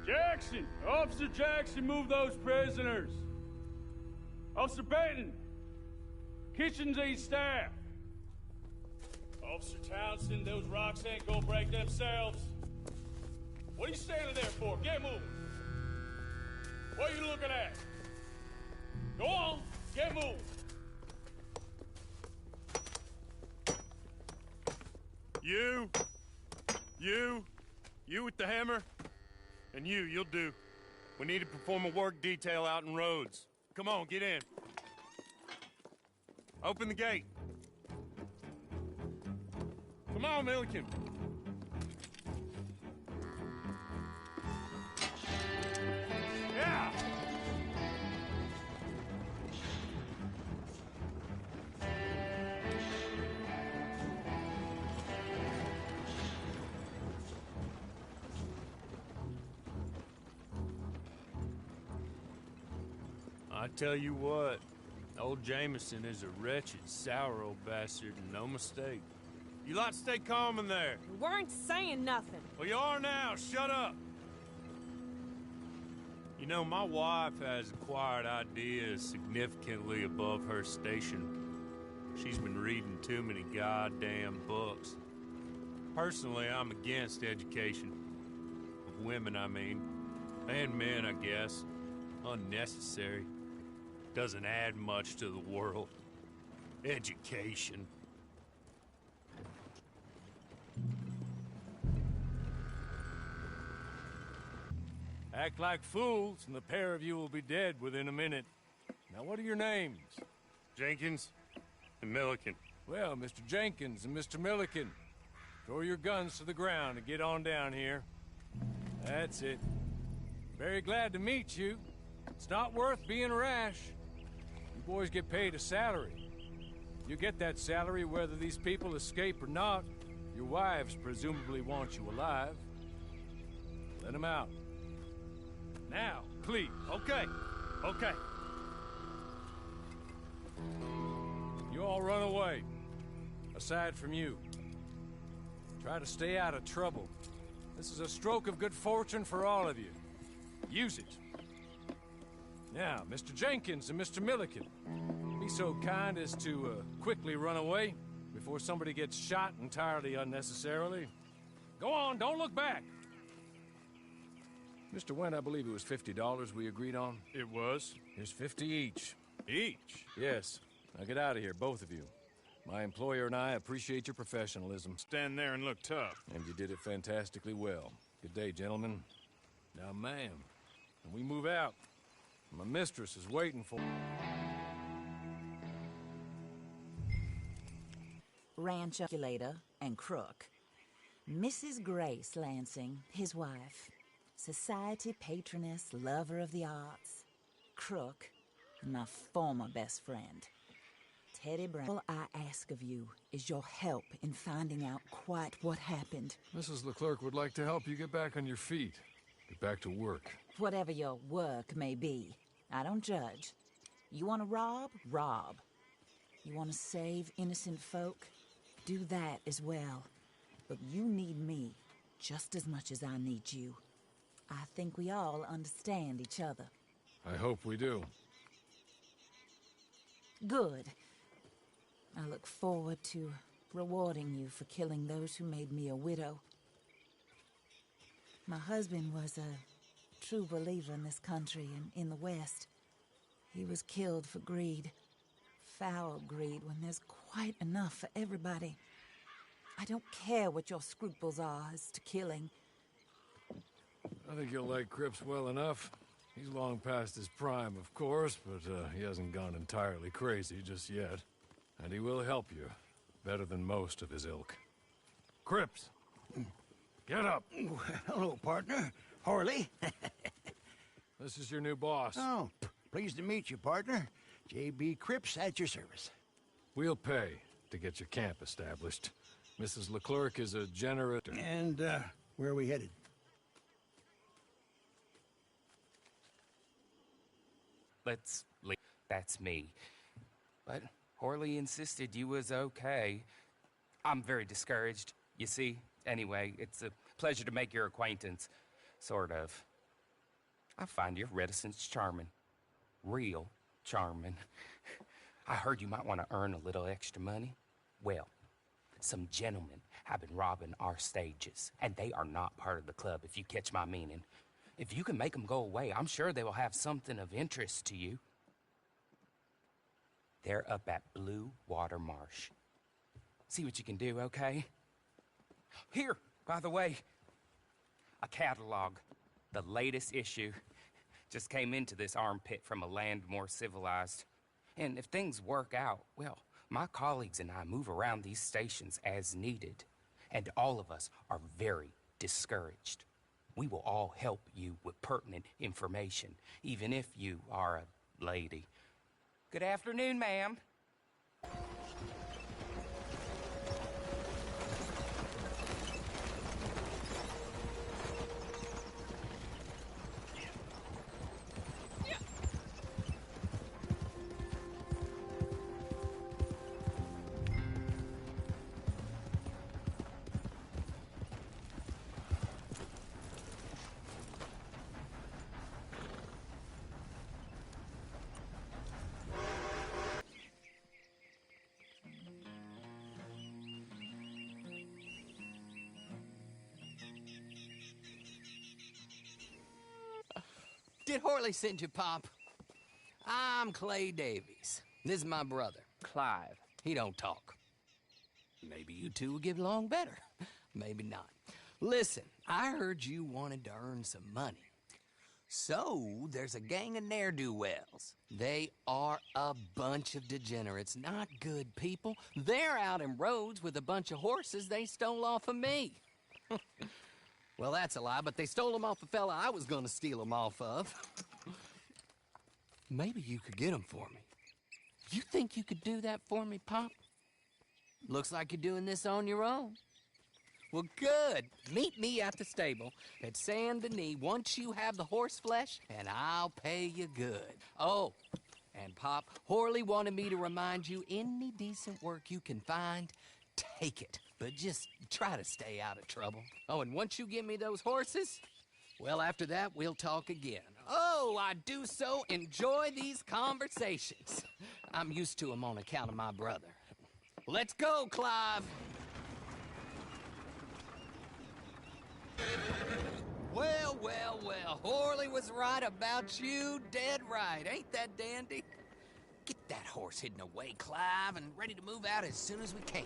Jackson! Officer Jackson, move those prisoners! Officer Benton! Kitchens aid staff! Officer Townsend, those rocks ain't gonna break themselves. What are you standing there for? Get moving! What are you looking at? Go on, get moving! You with the hammer? And you'll do. We need to perform a work detail out in Rhodes. Come on, get in. Open the gate. Come on, Milliken. Yeah! I tell you what, old Jameson is a wretched, sour old bastard, and no mistake. You lot stay calm in there. We weren't saying nothing. Well, you are now. Shut up. You know, my wife has acquired ideas significantly above her station. She's been reading too many goddamn books. Personally, I'm against education. Of women, I mean. And men, I guess. Unnecessary. Doesn't add much to the world. Education. Act like fools, and the pair of you will be dead within a minute. Now, what are your names? Jenkins and Milliken. Well, Mr. Jenkins and Mr. Milliken, throw your guns to the ground and get on down here. That's it. Very glad to meet you. It's not worth being rash. You boys get paid a salary. You get that salary whether these people escape or not. Your wives presumably want you alive. Let them out. Now, please. Okay. Okay. You all run away. Aside from you. Try to stay out of trouble. This is a stroke of good fortune for all of you. Use it. Now, Mr. Jenkins and Mr. Milliken, be so kind as to quickly run away before somebody gets shot entirely unnecessarily. Go on, don't look back. Mr. Wendt, I believe it was $50 we agreed on. It was. Here's 50 each. Each? Yes. Now get out of here, both of you. My employer and I appreciate your professionalism. Stand there and look tough. And you did it fantastically well. Good day, gentlemen. Now, ma'am, when we move out, my mistress is waiting for... Ranchulator and crook. Mrs. Grace Lansing, his wife. Society patroness, lover of the arts. Crook, my former best friend. Teddy Brown. All I ask of you is your help in finding out quite what happened. Mrs. Leclerc would like to help you get back on your feet. Get back to work. Whatever your work may be, I don't judge. You want to rob? Rob. You want to save innocent folk? Do that as well. But you need me just as much as I need you. I think we all understand each other. I hope we do. Good. I look forward to rewarding you for killing those who made me a widow. My husband was a true believer in this country and in the West. He was killed for greed. Foul greed when there's quite enough for everybody. I don't care what your scruples are as to killing. I think you'll like Cripps well enough. He's long past his prime, of course, but he hasn't gone entirely crazy just yet. And he will help you, better than most of his ilk. Cripps! Get up! Hello, partner. Horley. This is your new boss. Oh, pleased to meet you, partner. J.B. Cripps at your service. We'll pay to get your camp established. Mrs. Leclerc is a generous... And, where are we headed? Let's leave. That's me. But Horley insisted you was okay. I'm very discouraged, you see. Anyway, it's a pleasure to make your acquaintance. Sort of. I find your reticence charming. Real charming. I heard you might want to earn a little extra money. Well, some gentlemen have been robbing our stages, and they are not part of the club, if you catch my meaning. If you can make them go away, I'm sure they will have something of interest to you. They're up at Blue Water Marsh. See what you can do, okay? Here, by the way, a catalog. The latest issue. Just came into this armpit from a land more civilized. And if things work out, well, my colleagues and I move around these stations as needed. And all of us are very discouraged. We will all help you with pertinent information, even if you are a lady. Good afternoon, ma'am. Did Horley send you, Pop? I'm Clay Davies. This is my brother, Clive. He don't talk. Maybe you two will get along better. Maybe not. Listen, I heard you wanted to earn some money. So, there's a gang of ne'er-do-wells. They are a bunch of degenerates, not good people. They're out in roads with a bunch of horses they stole off of me. Well, that's a lie, but they stole them off a fella I was gonna steal them off of. Maybe you could get them for me. You think you could do that for me, Pop? Looks like you're doing this on your own. Well, good. Meet me at the stable at Saint Denis once you have the horse flesh, and I'll pay you good. Oh, and Pop, Horley wanted me to remind you, any decent work you can find, take it. But just try to stay out of trouble. Oh, and once you give me those horses, well, after that, we'll talk again. Oh, I do so enjoy these conversations. I'm used to them on account of my brother. Let's go, Clive. Well, well, well, Horley was right about you, dead right. Ain't that dandy? Get that horse hidden away, Clive, and ready to move out as soon as we can.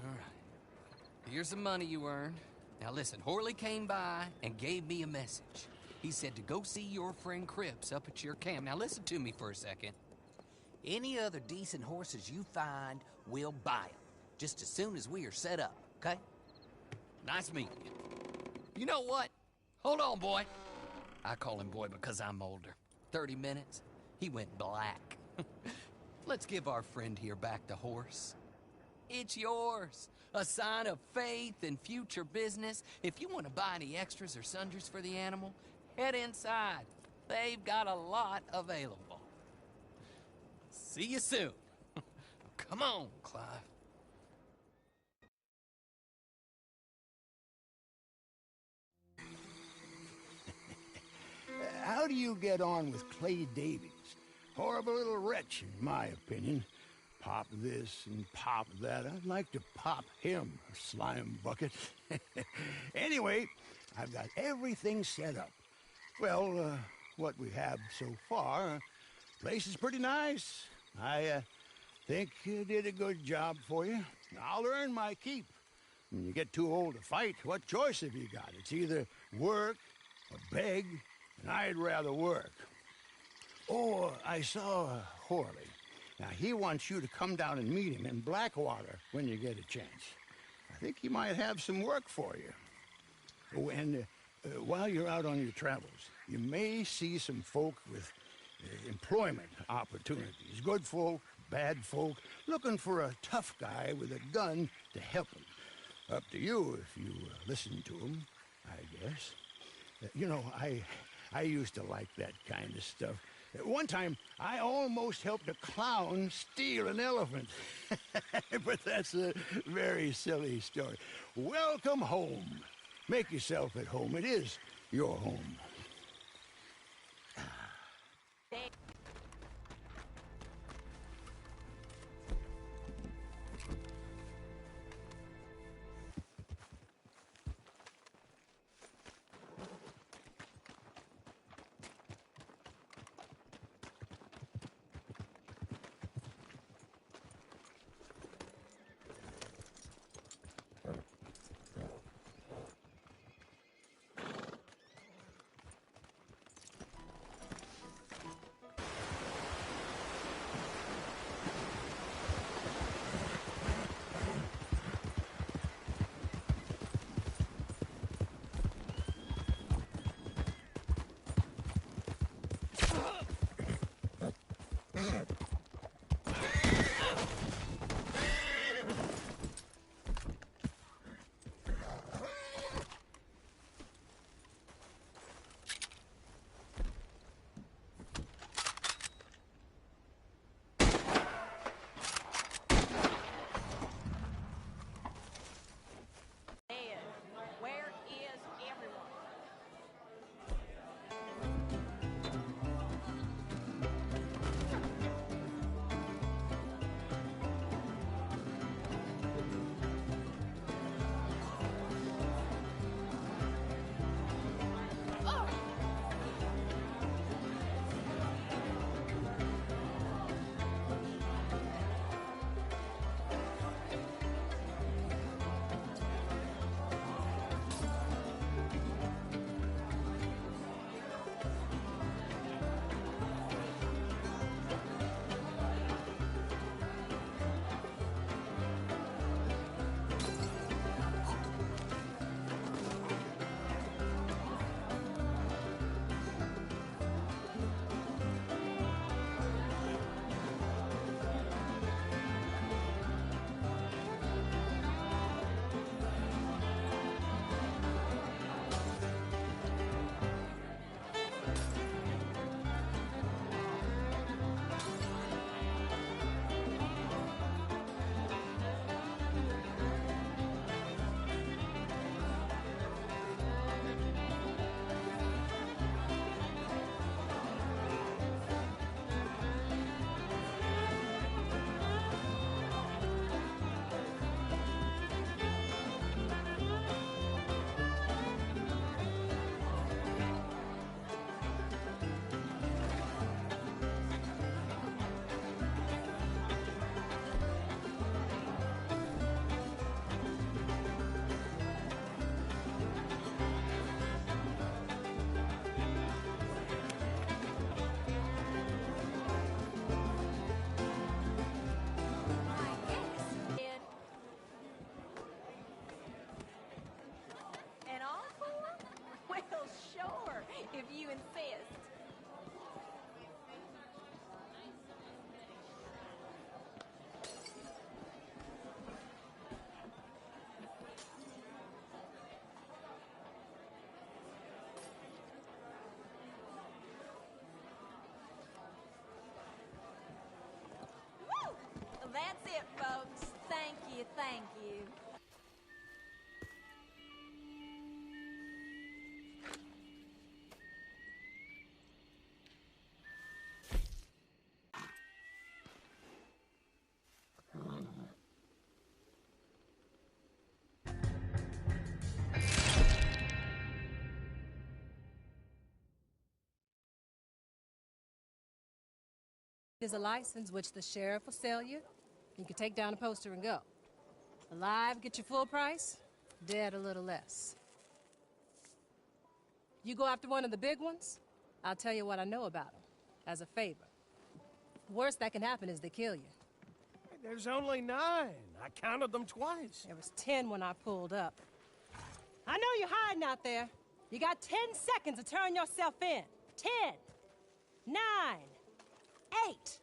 All right. Here's the money you earned. Now listen, Horley came by and gave me a message. He said to go see your friend Cripps up at your camp. Now listen to me for a second. Any other decent horses you find, we'll buy them. Just as soon as we are set up, okay? Nice meeting you. You know what? Hold on, boy. I call him boy because I'm older. 30 minutes, he went black. Let's give our friend here back the horse. It's yours. A sign of faith and future business. If you want to buy any extras or sundries for the animal, head inside. They've got a lot available. See you soon. Come on, Clive. How do you get on with Clay Davies? Horrible little wretch, in my opinion. Pop this and pop that. I'd like to pop him, a slime bucket. Anyway, I've got everything set up. Well, what we have so far, place is pretty nice. I think you did a good job for you. I'll earn my keep. When you get too old to fight, what choice have you got? It's either work or beg, and I'd rather work. Oh, I saw Horley. Now, he wants you to come down and meet him in Blackwater when you get a chance. I think he might have some work for you. Oh, and while you're out on your travels, you may see some folk with employment opportunities. Good folk, bad folk, looking for a tough guy with a gun to help them. Up to you if you listen to him, I guess. You know, I used to like that kind of stuff. One time, I almost helped a clown steal an elephant. But that's a very silly story. Welcome home. Make yourself at home. It is your home. That's it, folks. Thank you, thank you. Is a license which the sheriff will sell you. You can take down a poster and go. Alive, get your full price. Dead, a little less. You go after one of the big ones, I'll tell you what I know about them, as a favor. Worst that can happen is they kill you. There's only 9. I counted them twice. There was 10 when I pulled up. I know you're hiding out there. You got 10 seconds to turn yourself in. 10, 9, 8,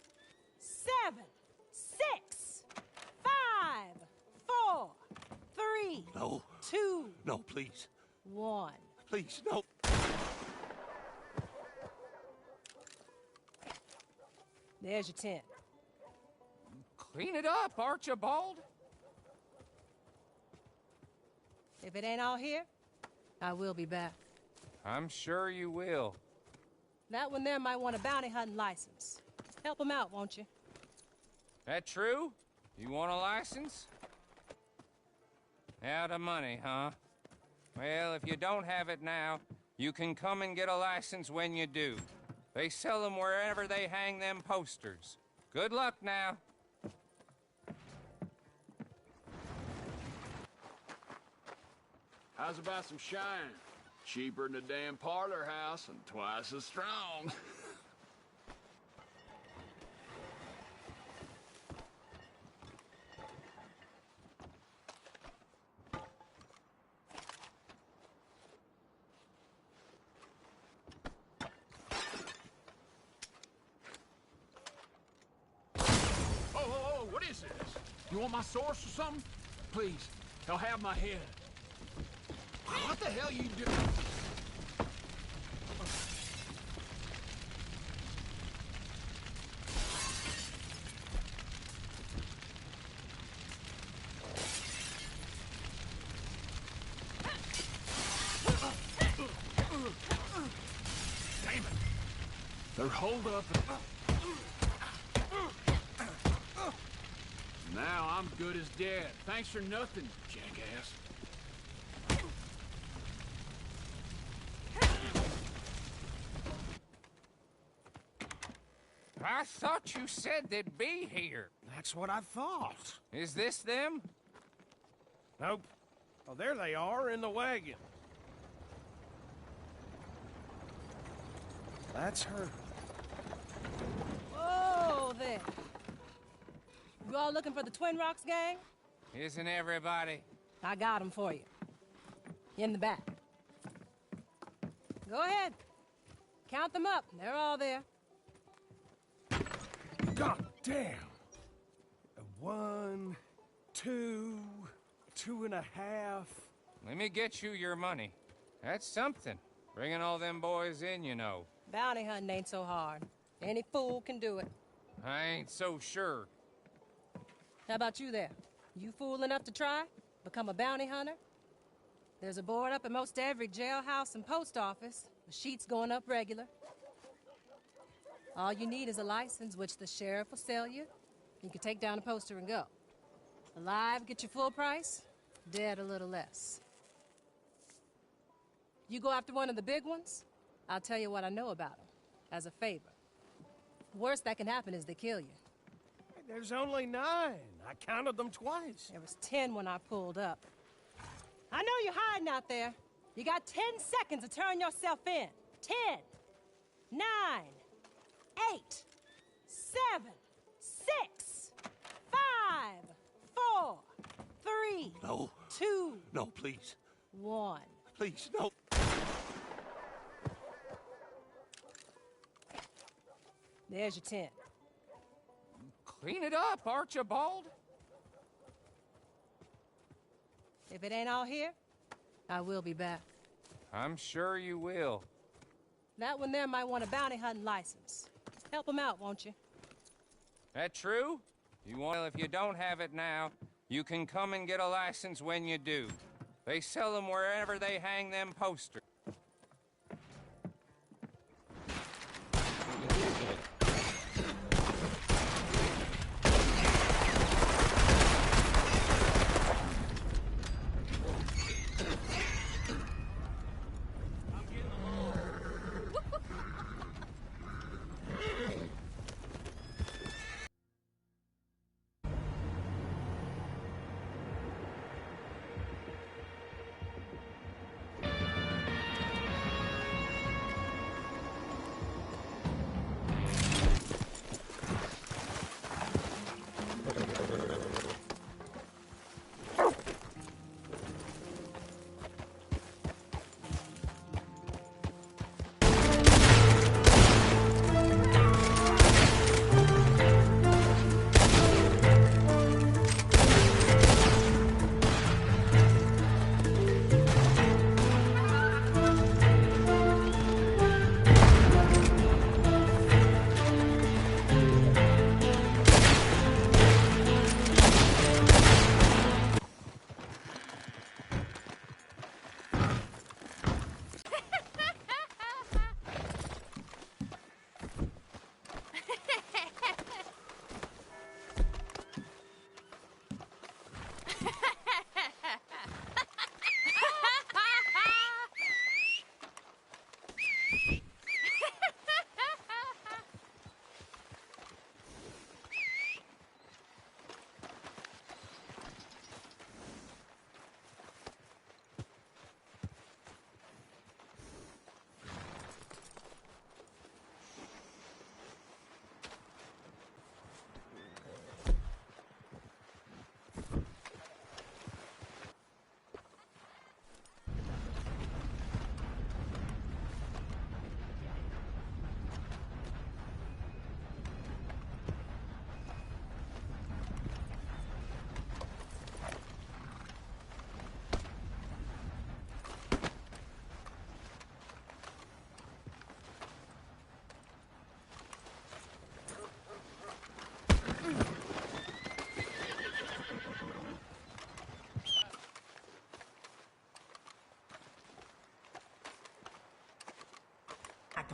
7, 6, 5, 4, 3, No. 2, No, please. 1. Please, no. There's your 10. Clean it up, Archibald. If it ain't all here, I will be back. I'm sure you will. That one there might want a bounty hunting license. Help him out, won't you? That true? You want a license? Out of money, huh? Well, if you don't have it now, you can come and get a license when you do. They sell them wherever they hang them posters. Good luck now. How's about some shine? Cheaper than a damn parlor house and twice as strong. Oh, what is this? You want my source or something? Please, they'll have my head. What the hell you doing? Damn it! They're holed up. Now I'm good as dead. Thanks for nothing, jackass. I thought you said they'd be here. That's what I thought. Is this them? Nope. Oh, there they are in the wagon. That's her. Whoa there. You all looking for the Twin Rocks gang? Isn't everybody? I got them for you. In the back. Go ahead. Count them up. They're all there. God damn. 1, 2, 2.5. Let me get you your money. That's something. Bringing all them boys in, you know. Bounty hunting ain't so hard. Any fool can do it. I ain't so sure. How about you there? You fool enough to try? Become a bounty hunter? There's a board up at most every jailhouse and post office. The sheet's going up regular. All you need is a license, which the sheriff will sell you. You can take down a poster and go. Alive, get your full price. Dead, a little less. You go after one of the big ones, I'll tell you what I know about them, as a favor. The worst that can happen is they kill you. There's only 9. I counted them twice. There was 10 when I pulled up. I know you're hiding out there. You got 10 seconds to turn yourself in. 10, 9, 8, 7, 6, 5, 4, 3, No. 2, No, please. 1. Please, no. There's your 10. Clean it up, Archibald. If it ain't all here, I will be back. I'm sure you will. That one there might want a bounty hunting license. Help him out, won't you? That true? Well, if you don't have it now, you can come and get a license when you do. They sell them wherever they hang them posters.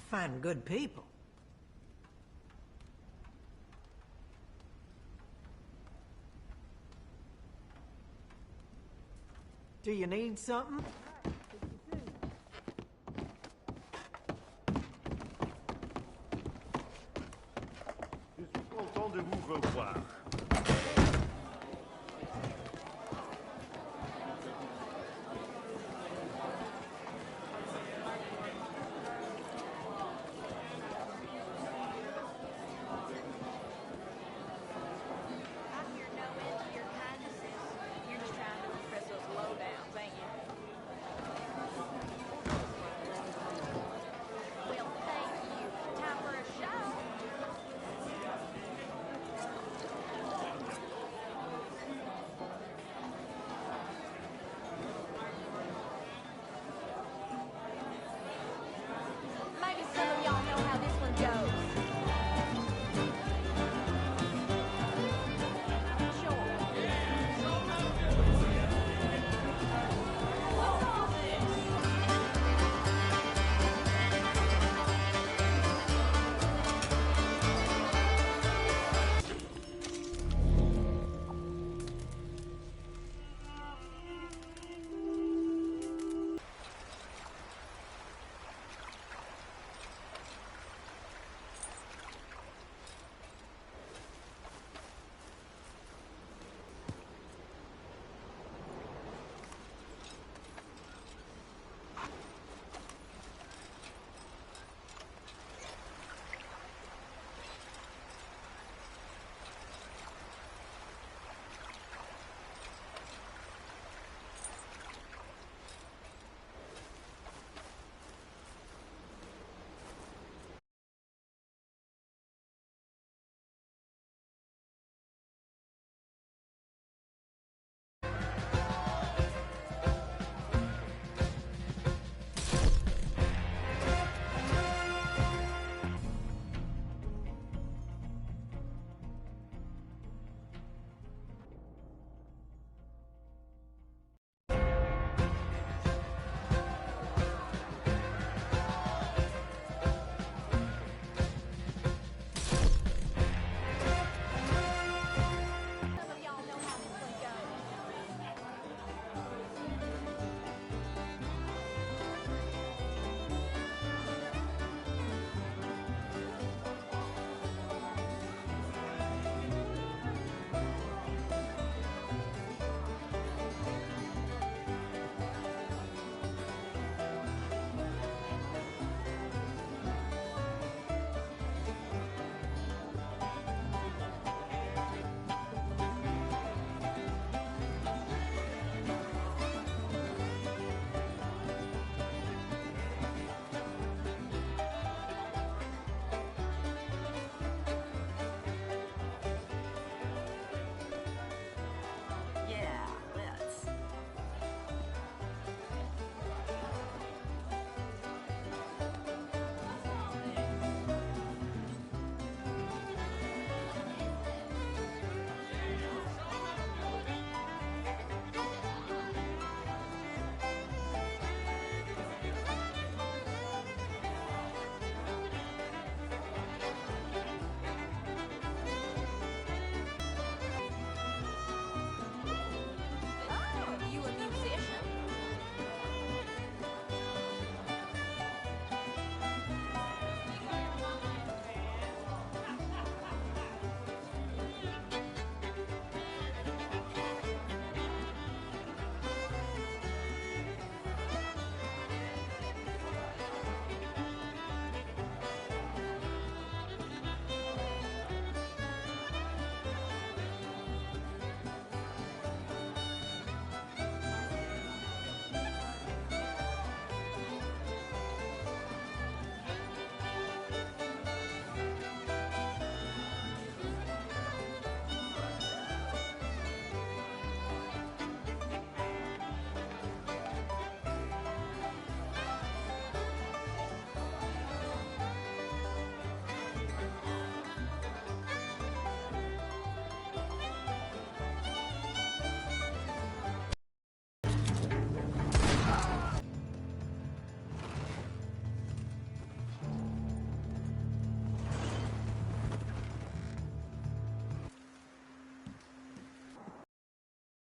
find good people. Do you need something? Je suis content de vous revoir.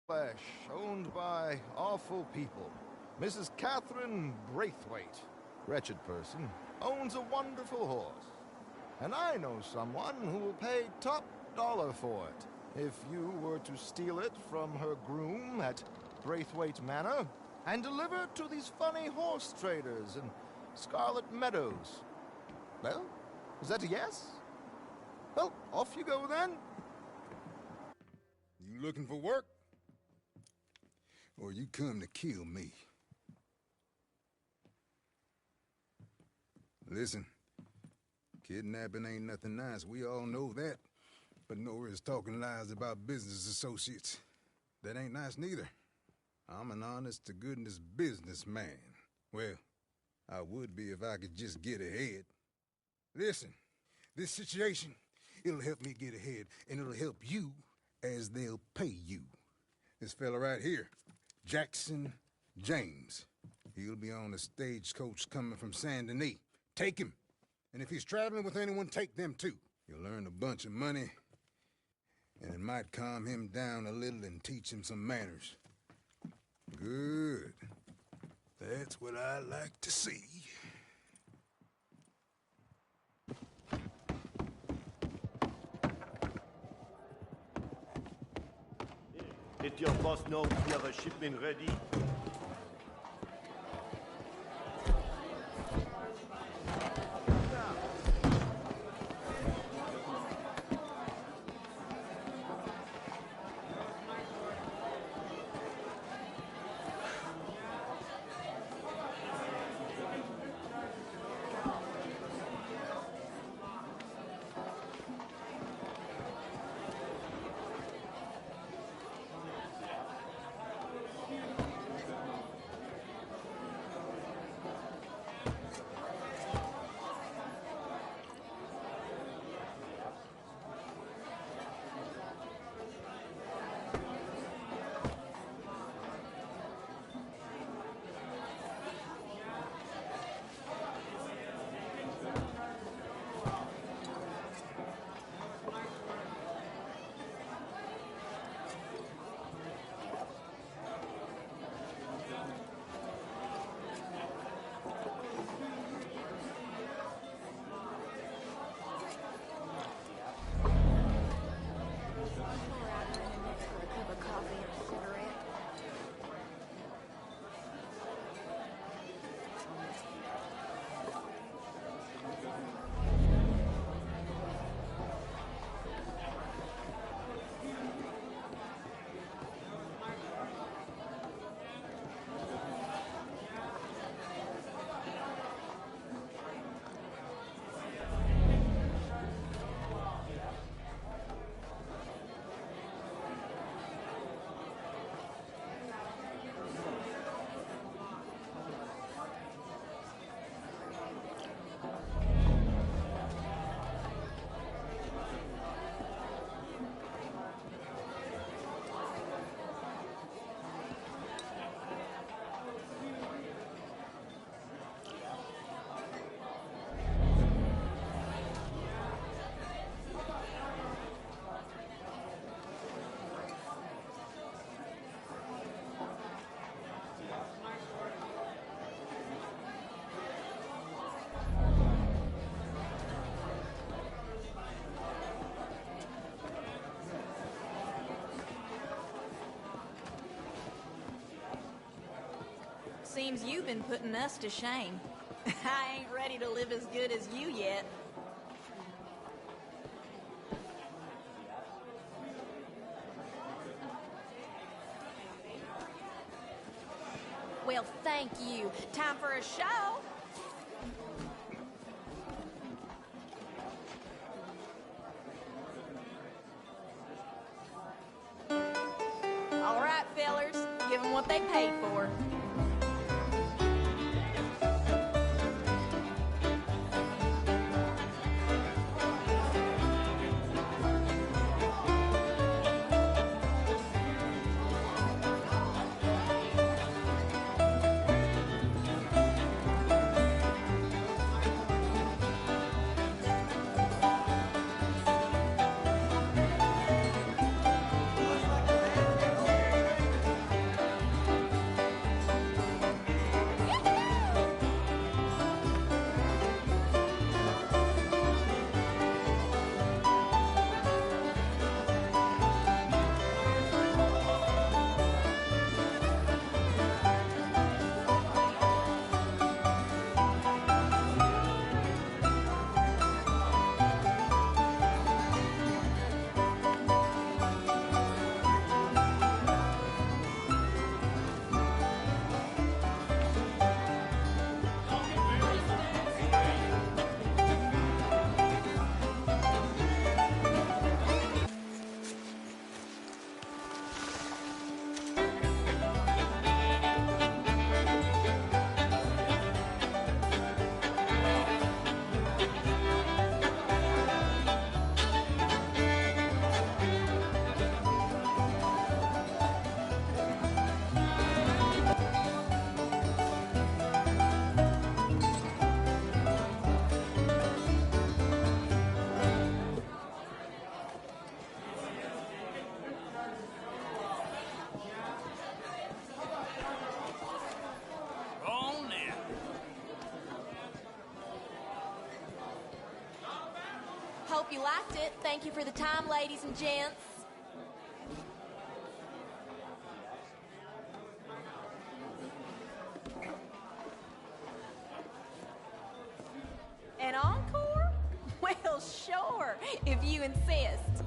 Flesh, owned by awful people. Mrs. Catherine Braithwaite, wretched person, owns a wonderful horse. And I know someone who will pay top dollar for it if you were to steal it from her groom at Braithwaite Manor and deliver it to these funny horse traders in Scarlet Meadows. Well, is that a yes? Well, off you go then. You looking for work? Or you come to kill me? Listen, kidnapping ain't nothing nice. We all know that. But no risk talking lies about business associates. That ain't nice neither. I'm an honest-to-goodness businessman. Well, I would be if I could just get ahead. Listen, this situation, it'll help me get ahead, and it'll help you as they'll pay you. This fella right here, Jackson James. He'll be on a stagecoach coming from Saint Denis. Take him. And if he's traveling with anyone, take them too. You'll earn a bunch of money, and it might calm him down a little and teach him some manners. Good. That's what I like to see. Let your boss know we have a shipment ready. Seems you've been putting us to shame. I ain't ready to live as good as you yet. Well, thank you. Time for a show. All right, fellers. Give them what they paid for. you liked it. Thank you for the time, ladies and gents. An encore? Well, sure, if you insist.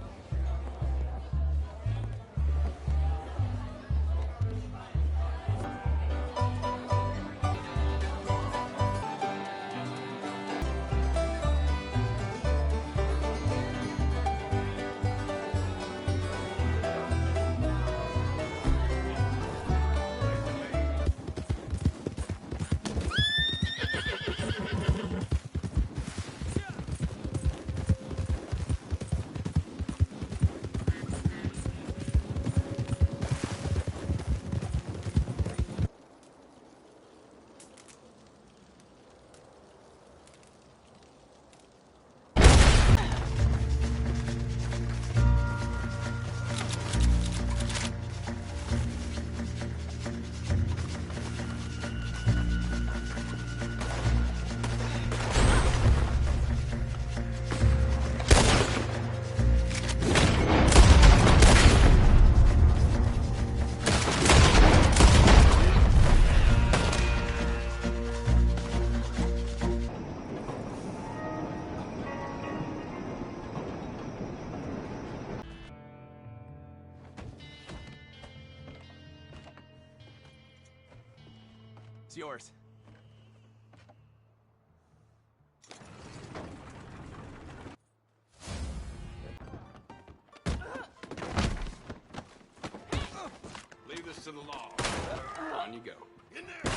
It's yours. Leave this to the law. On you go. In there!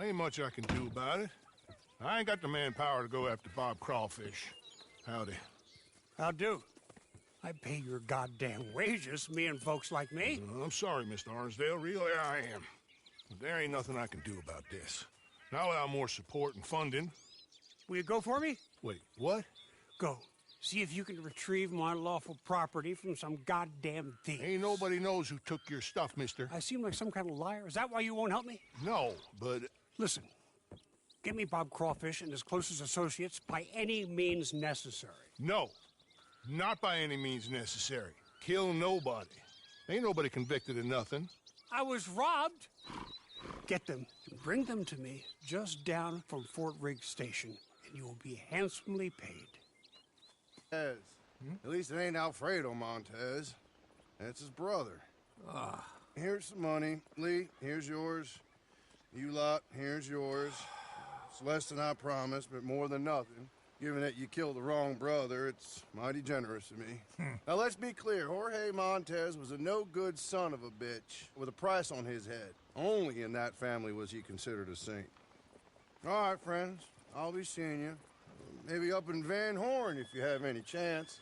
Ain't much I can do about it. I ain't got the manpower to go after Bob Crawfish. Howdy. How do? I pay your goddamn wages, me and folks like me. I'm sorry, Mr. Arnsdale. Really, I am. But there ain't nothing I can do about this. Now without more support and funding... Will you go for me? Wait, what? Go. See if you can retrieve my lawful property from some goddamn thief. Ain't nobody knows who took your stuff, mister. I seem like some kind of liar. Is that why you won't help me? No, but... Listen. Get me Bob Crawfish and his closest associates by any means necessary. No. Not by any means necessary. Kill nobody. Ain't nobody convicted of nothing. I was robbed. Get them and bring them to me just down from Fort Riggs Station, and you will be handsomely paid. At least it ain't Alfredo Montez. That's his brother. Here's some money. Lee, here's yours. You lot, here's yours. It's less than I promised, but more than nothing. Given that you killed the wrong brother, it's mighty generous of me. Now, let's be clear. Jorge Montez was a no-good son of a bitch with a price on his head. Only in that family was he considered a saint. All right, friends. I'll be seeing you. Maybe up in Van Horn if you have any chance.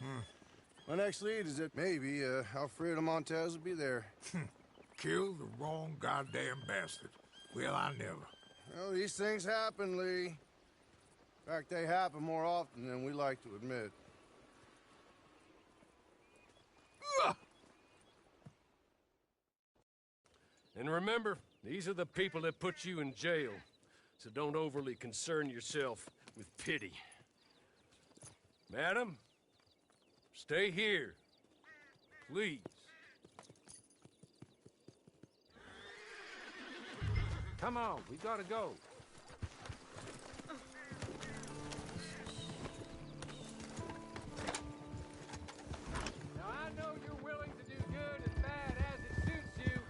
My next lead is that maybe Alfredo Montez will be there. Kill the wrong goddamn bastard. Well, I never. Well, these things happen, Lee. In fact, they happen more often than we like to admit. And remember, these are the people that put you in jail. So don't overly concern yourself with pity. Madam, stay here. Please. Come on, we gotta go. Now, I know you're willing to do good and bad as it suits you.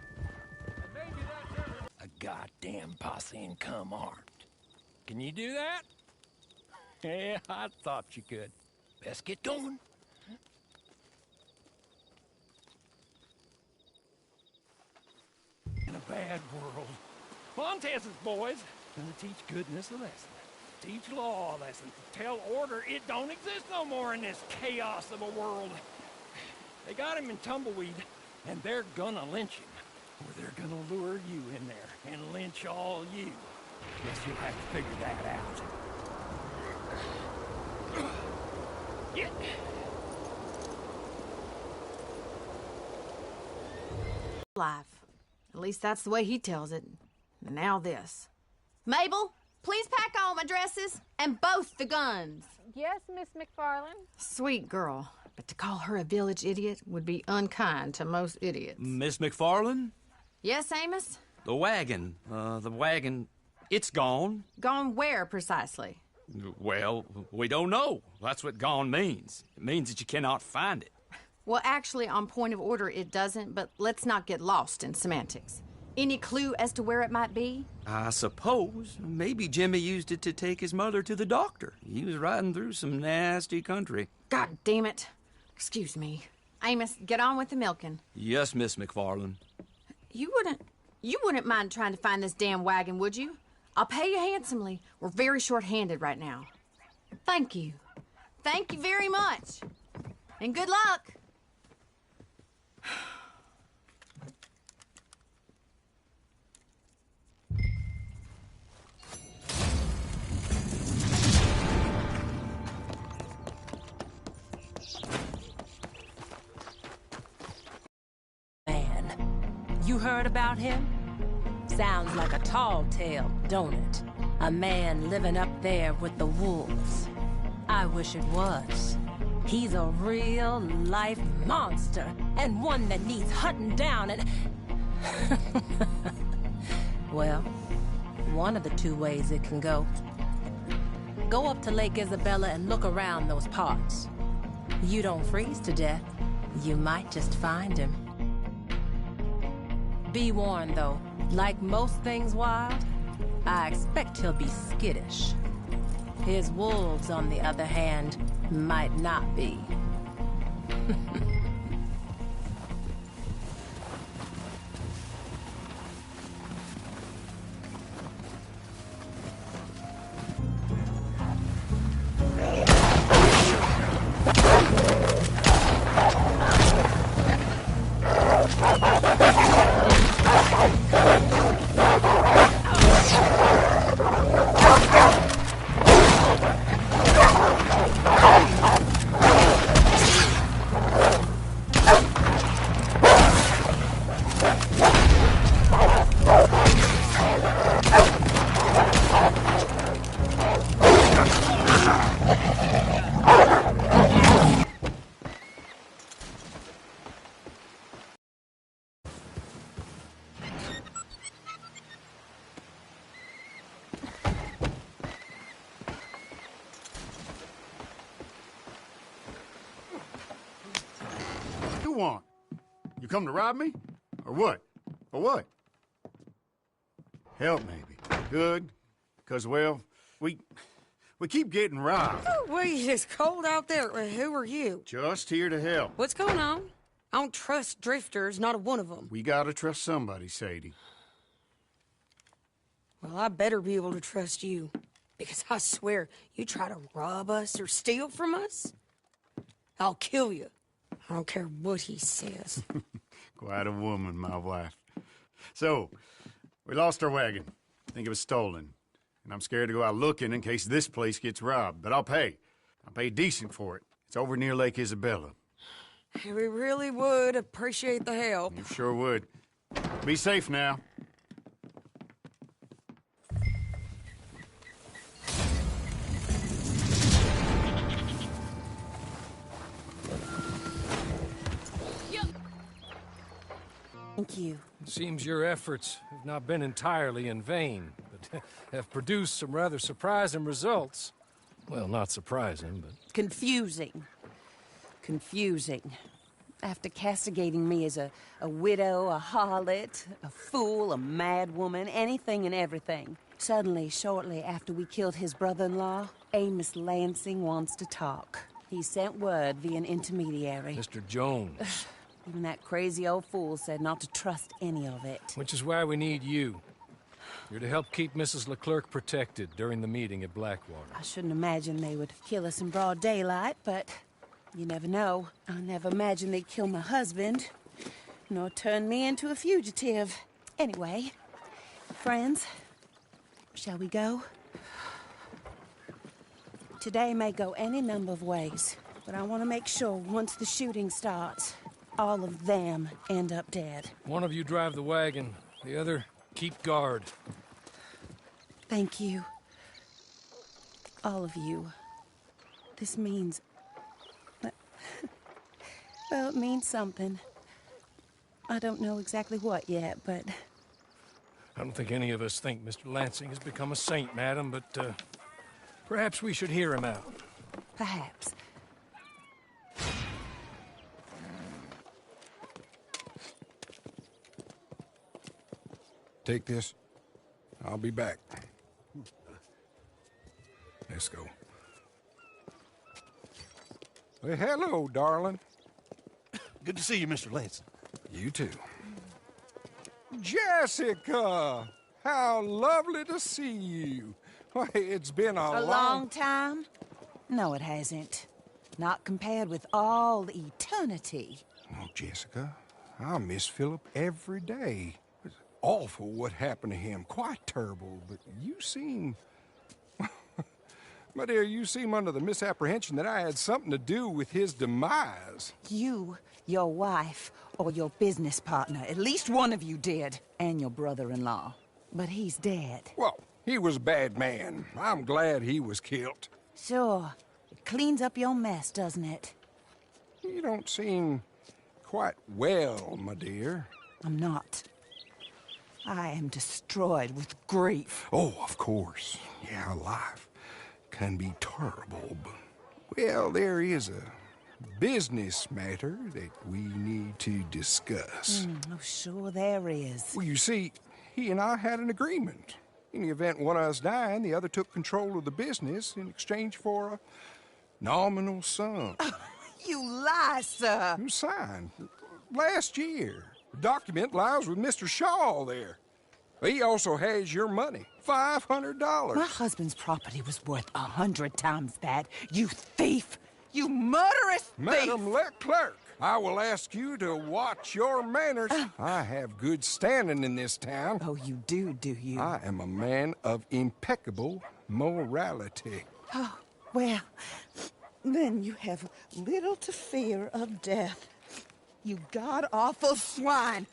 And maybe that's every... A goddamn posse and come armed. Can you do that? Yeah, I thought you could. Best get going. In a bad world, Montez's boys gonna teach goodness a lesson. Teach law a lesson. Tell order it don't exist no more in this chaos of a world. They got him in Tumbleweed, and they're gonna lynch him. Or they're gonna lure you in there and lynch all you. Guess you'll have to figure that out. Yeah. Life. At least that's the way he tells it. And now this. Mabel, please pack all my dresses and both the guns. Yes, Miss McFarland. Sweet girl. But to call her a village idiot would be unkind to most idiots. Miss McFarland? Yes, Amos? The wagon, it's gone. Gone where, precisely? Well, we don't know. That's what gone means. It means that you cannot find it. Well, actually, on point of order, it doesn't, but let's not get lost in semantics. Any clue as to where it might be? I suppose maybe Jimmy used it to take his mother to the doctor. He was riding through some nasty country. God damn it. Excuse me. Amos, get on with the milking. Yes, Miss McFarland. You wouldn't mind trying to find this damn wagon, would you? I'll pay you handsomely. We're very short-handed right now. Thank you. Thank you very much. And good luck. You heard about him? Sounds like a tall tale, don't it? A man living up there with the wolves. I wish it was. He's a real-life monster, and one that needs hunting down and... Well, one of the two ways it can go. Go up to Lake Isabella and look around those parts. You don't freeze to death, you might just find him. Be warned, though, like most things wild, I expect he'll be skittish. His wolves, on the other hand, might not be. You come to rob me? Or what? Or what? Help, maybe. Good. Because, well, we keep getting robbed. Oh, wait, it's cold out there. Who are you? Just here to help. What's going on? I don't trust drifters, not one of them. We gotta trust somebody, Sadie. Well, I better be able to trust you. Because I swear, you try to rob us or steal from us, I'll kill you. I don't care what he says. Quite a woman, my wife. So, we lost our wagon. I think it was stolen. And I'm scared to go out looking in case this place gets robbed. But I'll pay. I'll pay decent for it. It's over near Lake Isabella. We really would appreciate the help. You sure would. Be safe now. Thank you. It seems your efforts have not been entirely in vain, but have produced some rather surprising results. Well, not surprising, but... Confusing. Confusing. After castigating me as a widow, a harlot, a fool, a mad woman, anything and everything, suddenly, shortly after we killed his brother-in-law, Amos Lansing wants to talk. He sent word via an intermediary. Mr. Jones. Even that crazy old fool said not to trust any of it. Which is why we need you. You're to help keep Mrs. LeClerc protected during the meeting at Blackwater. I shouldn't imagine they would kill us in broad daylight, but you never know. I never imagined they'd kill my husband, nor turn me into a fugitive. Anyway, friends, shall we go? Today may go any number of ways, but I want to make sure once the shooting starts, all of them end up dead. One of you drive the wagon, the other keep guard. Thank you. All of you. This means... well, it means something. I don't know exactly what yet, but... I don't think any of us think Mr. Lansing has become a saint, madam, but perhaps we should hear him out. Perhaps. Take this. I'll be back. Let's go. Well, hello, darling. Good to see you, Mr. Lansing. You too. Jessica! How lovely to see you. Why, it's been A long time? No, it hasn't. Not compared with all eternity. Oh, Jessica, I miss Philip every day. It's awful what happened to him. Quite terrible, but you seem... My dear, you seem under the misapprehension that I had something to do with his demise. You, your wife, or your business partner. At least one of you did. And your brother-in-law. But he's dead. Well, he was a bad man. I'm glad he was killed. Sure. It cleans up your mess, doesn't it? You don't seem quite well, my dear. I'm not. I am destroyed with grief. Oh, of course. Yeah, life can be terrible, but... Well, there is a business matter that we need to discuss. Oh, sure there is. Well, you see, he and I had an agreement. In the event one of us died, the other took control of the business in exchange for a nominal sum. You lie, sir. It was signed last year. The document lies with Mr. Shaw there. He also has your money, $500. My husband's property was worth 100 times that. You thief! You murderous thief! Madam Leclerc, I will ask you to watch your manners. I have good standing in this town. Oh, you do you? I am a man of impeccable morality. Oh, well, then you have little to fear of death. You god-awful swine!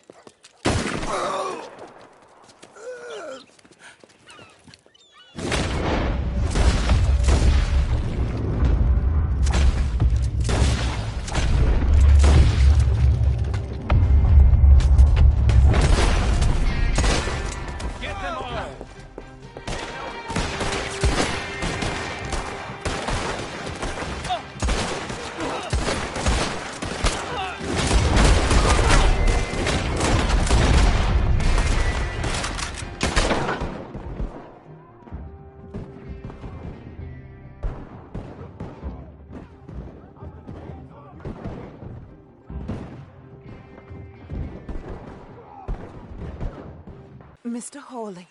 Mr. Hawley.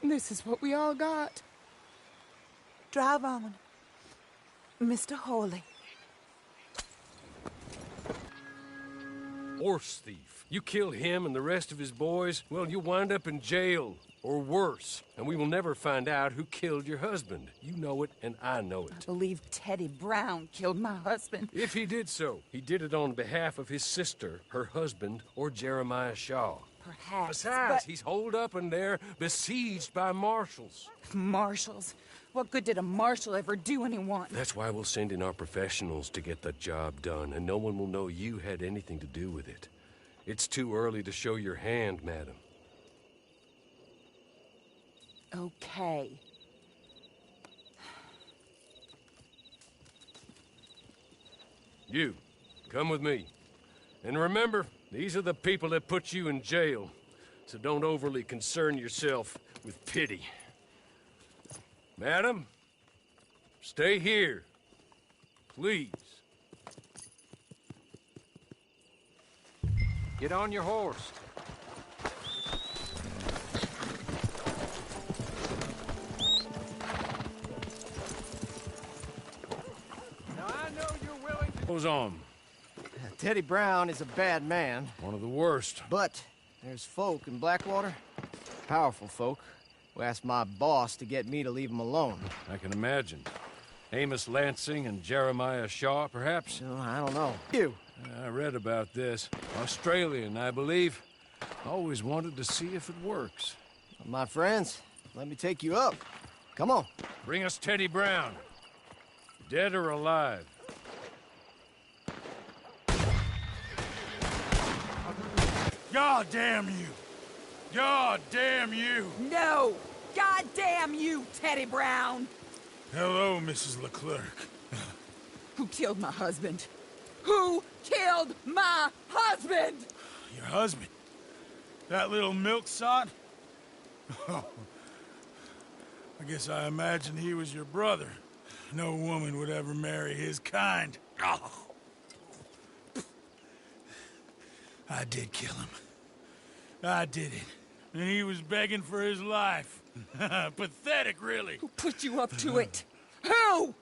This is what we all got. Drive on. Mr. Hawley. Horse thief. You kill him and the rest of his boys, well, you'll wind up in jail. Or worse. And we will never find out who killed your husband. You know it, and I know it. I believe Teddy Brown killed my husband. If he did so, he did it on behalf of his sister, her husband, or Jeremiah Shaw. Perhaps, Besides, he's holed up in there, besieged by marshals. Marshals? What good did a marshal ever do anyone? That's why we'll send in our professionals to get the job done, and no one will know you had anything to do with it. It's too early to show your hand, madam. Okay. You, come with me. And remember, these are the people that put you in jail, so don't overly concern yourself with pity. Madam, stay here, please. Get on your horse. Goes on. Teddy Brown is a bad man. One of the worst. But there's folk in Blackwater, powerful folk, who asked my boss to get me to leave him alone. I can imagine. Amos Lansing and Jeremiah Shaw, perhaps? Oh, I don't know. You? I read about this. Australian, I believe. Always wanted to see if it works. My friends, let me take you up. Come on. Bring us Teddy Brown. Dead or alive. God damn you! God damn you! No! God damn you, Teddy Brown! Hello, Mrs. Leclerc. Who killed my husband? Who killed my husband? Your husband? That little milksot? Oh, I guess I imagined he was your brother. No woman would ever marry his kind. Oh. I did kill him. I did it. And he was begging for his life. Pathetic, really. Who put you up to it? Who?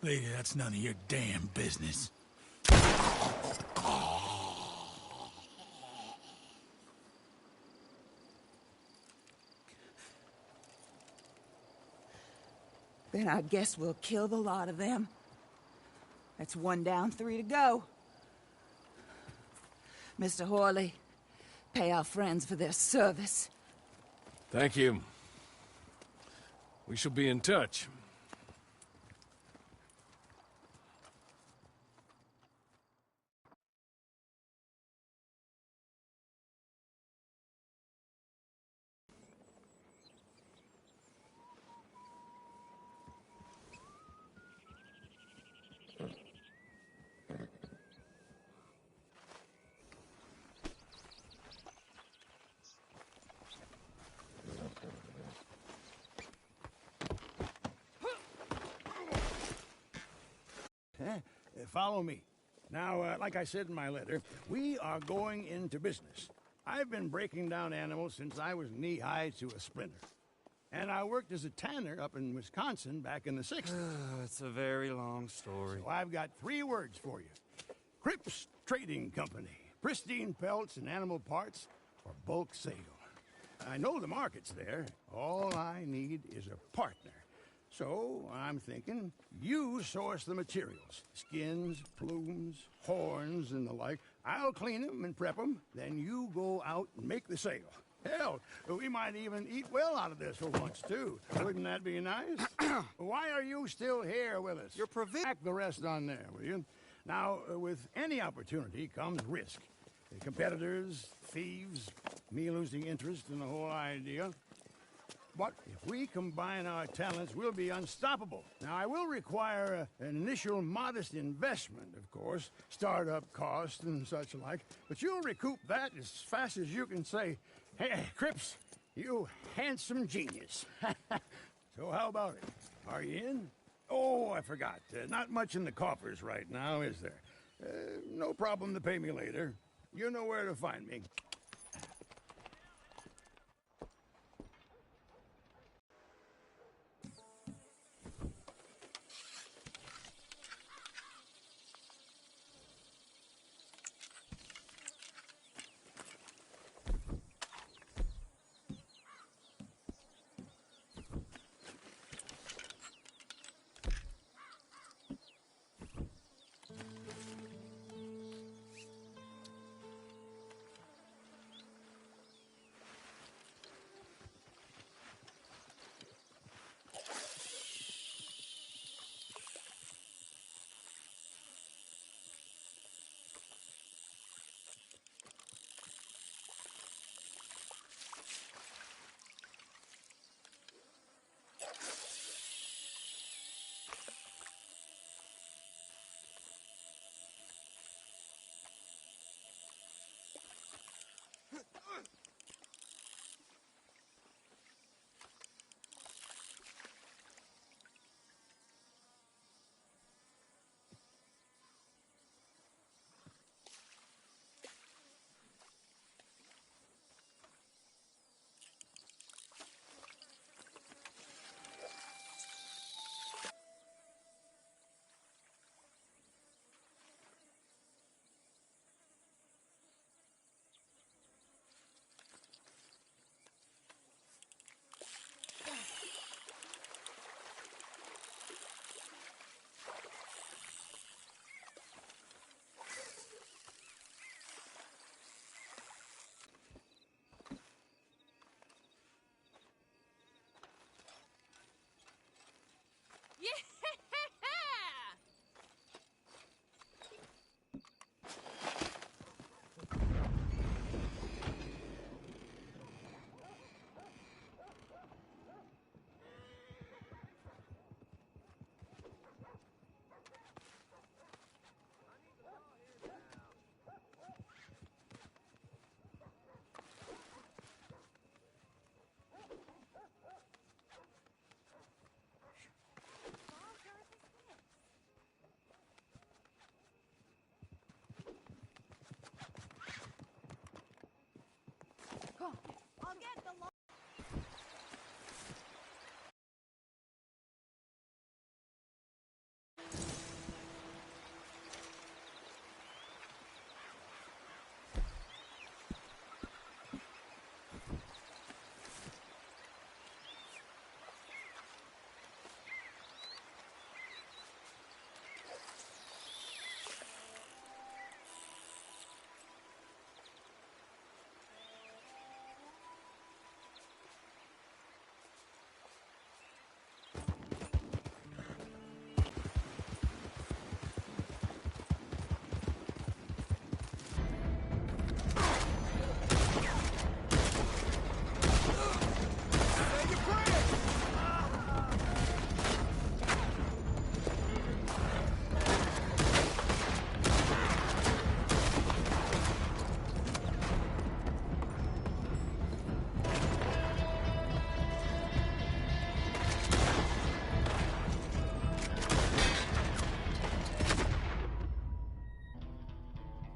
Lady, that's none of your damn business. Then I guess we'll kill the lot of them. That's 1 down, 3 to go. Mr. Hawley, pay our friends for their service. Thank you. We shall be in touch. Follow me. Now, like I said in my letter, we are going into business. I've been breaking down animals since I was knee-high to a splinter. And I worked as a tanner up in Wisconsin back in the 60s. It's a very long story. So I've got 3 words for you. Cripps Trading Company. Pristine pelts and animal parts for bulk sale. I know the market's there. All I need is a partner. So, I'm thinking, you source the materials. Skins, plumes, horns, and the like. I'll clean them and prep them. Then you go out and make the sale. Hell, we might even eat well out of this for once, too. Wouldn't that be nice? Why are you still here with us? You're Pack the rest on there, will you? Now, with any opportunity comes risk. Competitors, thieves, me losing interest in the whole idea. But if we combine our talents, we'll be unstoppable. Now, I will require an initial modest investment, of course, startup costs and such like, but you'll recoup that as fast as you can say, "Hey, Cripps, you handsome genius." So how about it? Are you in? Oh, I forgot. Not much in the coffers right now, is there? No problem to pay me later. You know where to find me.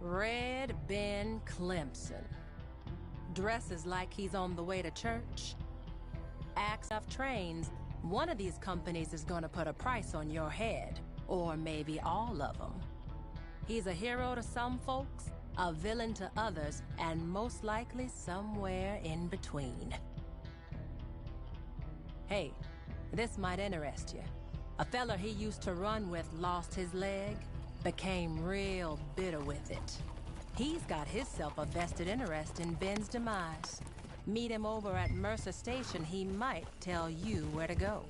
Red Ben Clemson. Dresses like he's on the way to church. Acts off trains. One of these companies is gonna put a price on your head. Or maybe all of them. He's a hero to some folks, a villain to others, and most likely somewhere in between. Hey, this might interest you. A fella he used to run with lost his leg, became real bitter with it. He's got himself a vested interest in Ben's demise. Meet him over at Mercer Station, he might tell you where to go.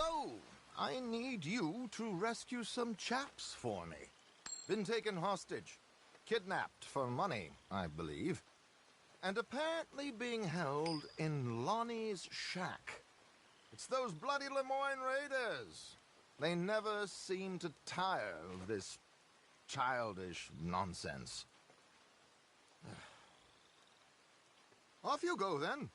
So, I need you to rescue some chaps for me. Been taken hostage. Kidnapped for money, I believe. And apparently being held in Lonnie's shack. It's those bloody Lemoyne Raiders. They never seem to tire of this childish nonsense. Off you go, then.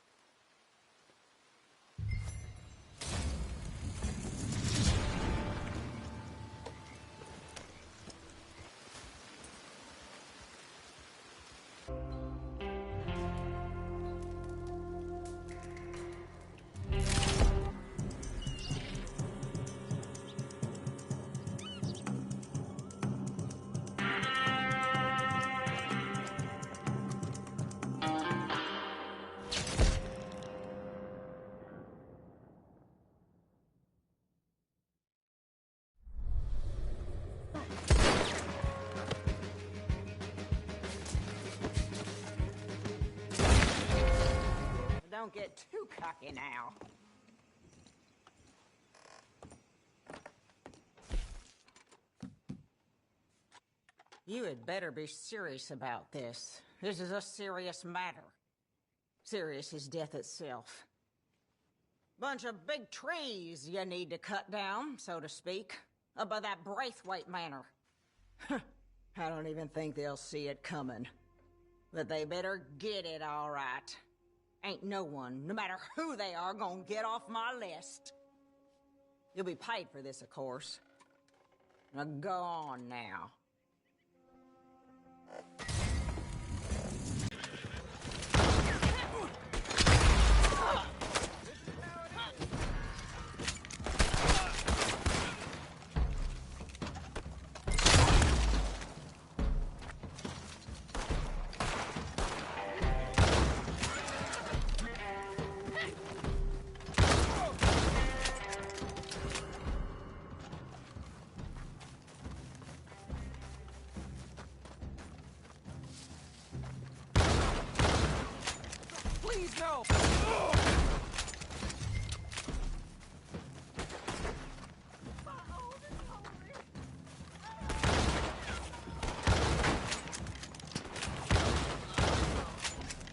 Don't get too cocky now. You had better be serious about this. This is a serious matter. Serious as death itself. Bunch of big trees you need to cut down, so to speak, above that Braithwaite Manor. I don't even think they'll see it coming. But they better get it all right. Ain't no one, no matter who they are, gonna get off my list. You'll be paid for this, of course. Now go on now. Please, no!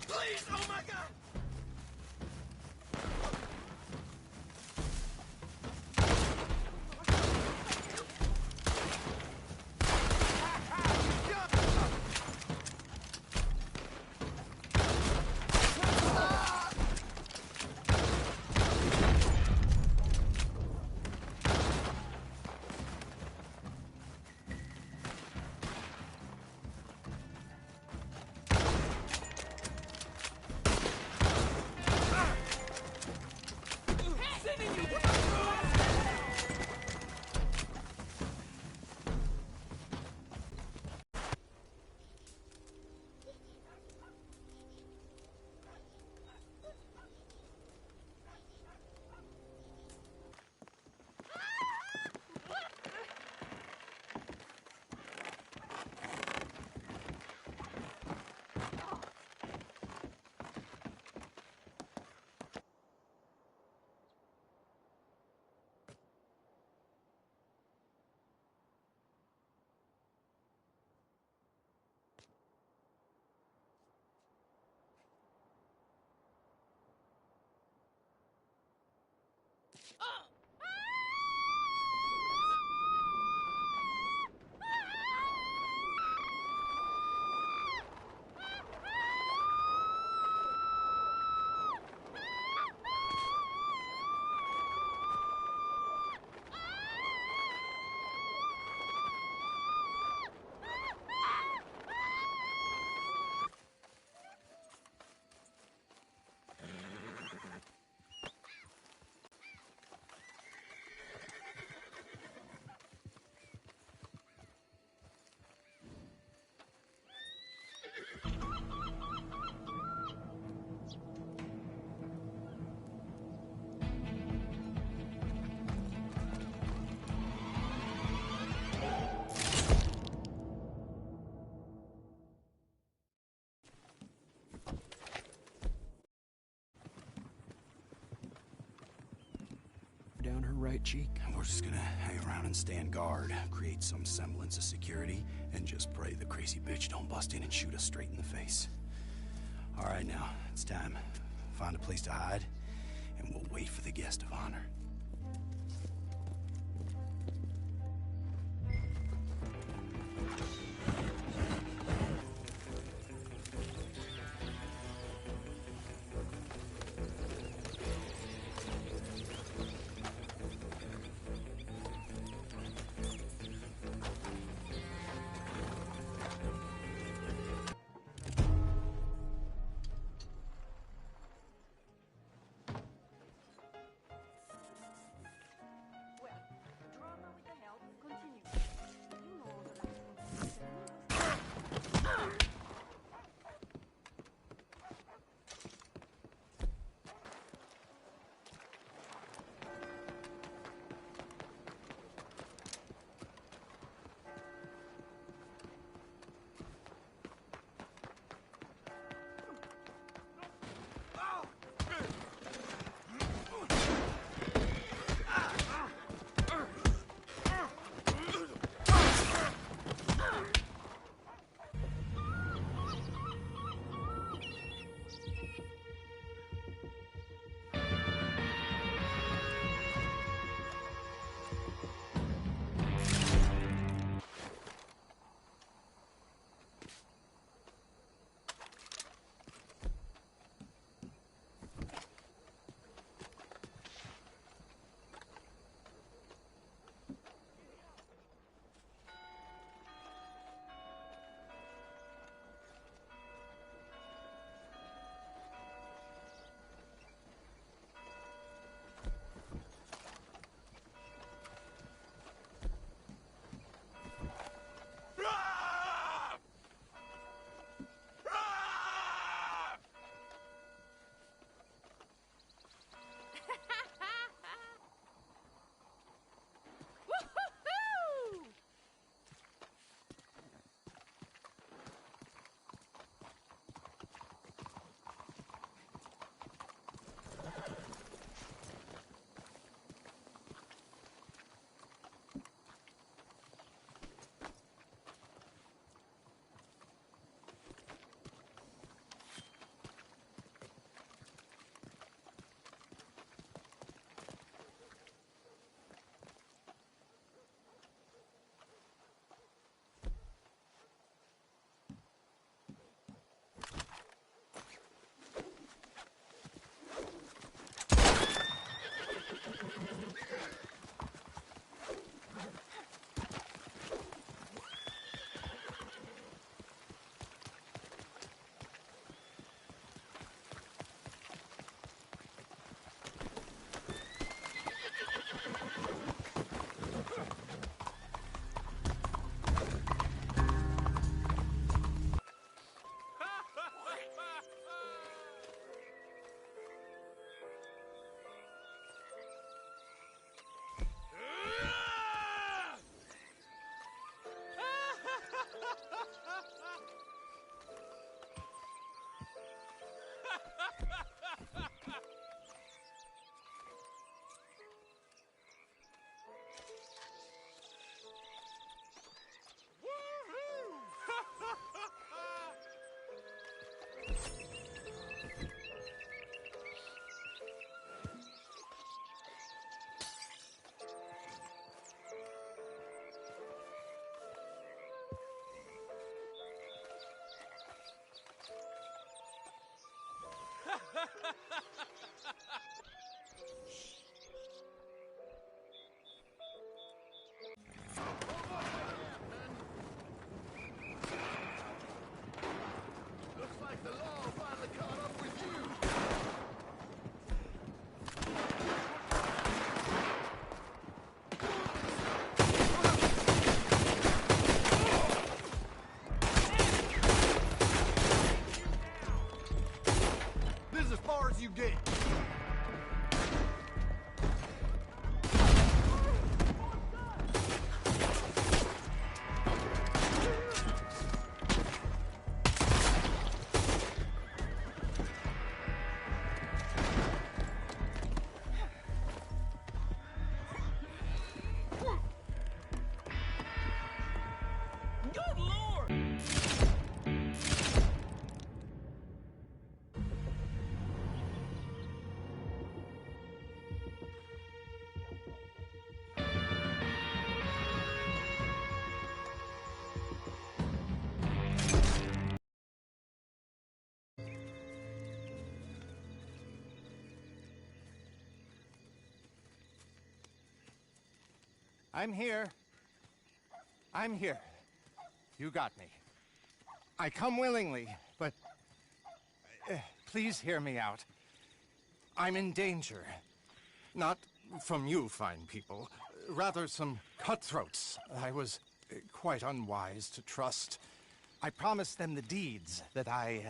Please, oh my God! right cheek. And we're just gonna hang around and stand guard, create some semblance of security, and just pray the crazy bitch don't bust in and shoot us straight in the face. All right, now, it's time. Find a place to hide, and we'll wait for the guest of honor. I'm here. I'm here. You got me. I come willingly, but please hear me out. I'm in danger. Not from you, fine people. Rather some cutthroats I was quite unwise to trust. I promised them the deeds that I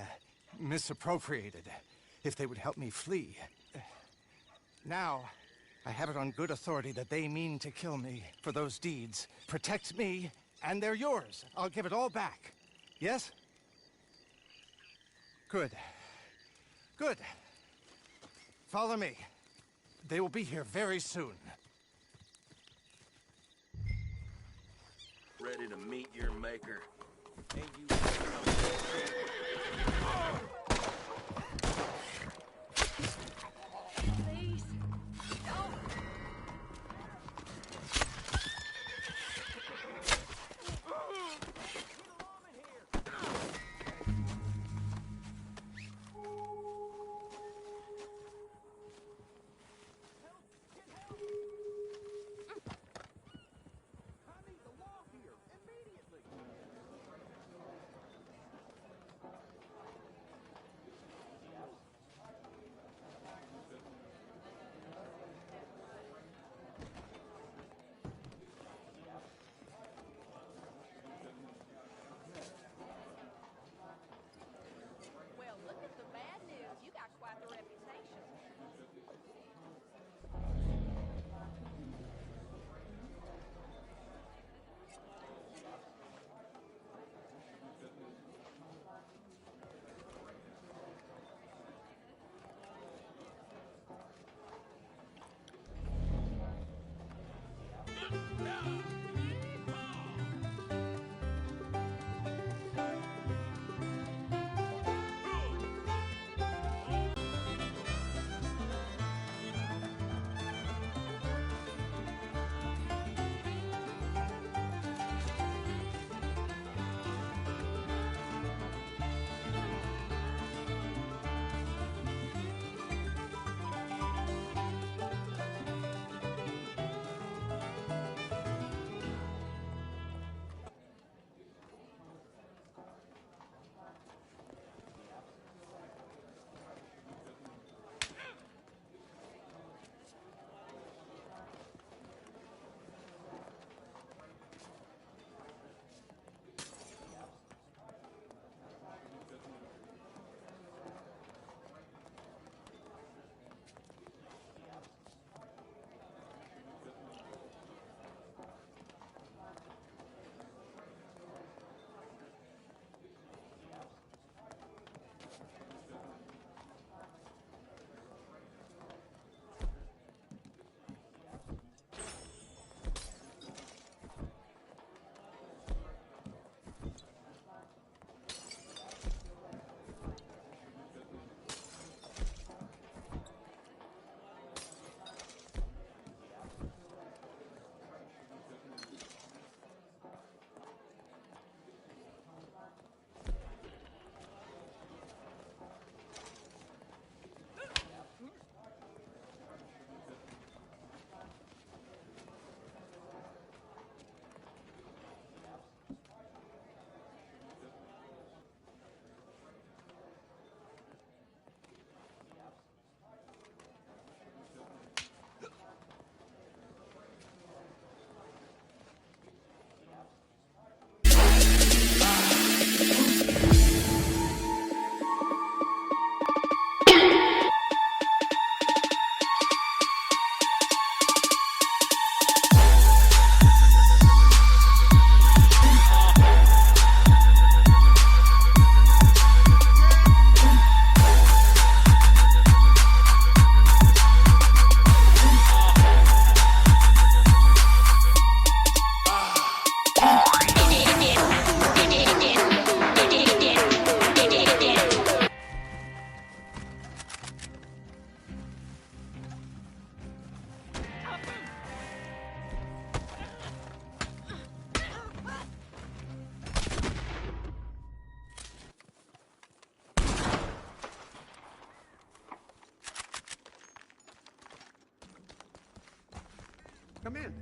misappropriated if they would help me flee. Now, I have it on good authority that they mean to kill me for those deeds. Protect me, and they're yours. I'll give it all back. Yes? Good. Good. Follow me. They will be here very soon. Ready to meet your maker. And you... Please, don't. Well, look at the bad news. You got quite the reputation. Come in.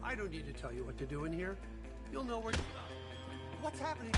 Now, I don't need to tell you what to do in here. You'll know where... What's happening?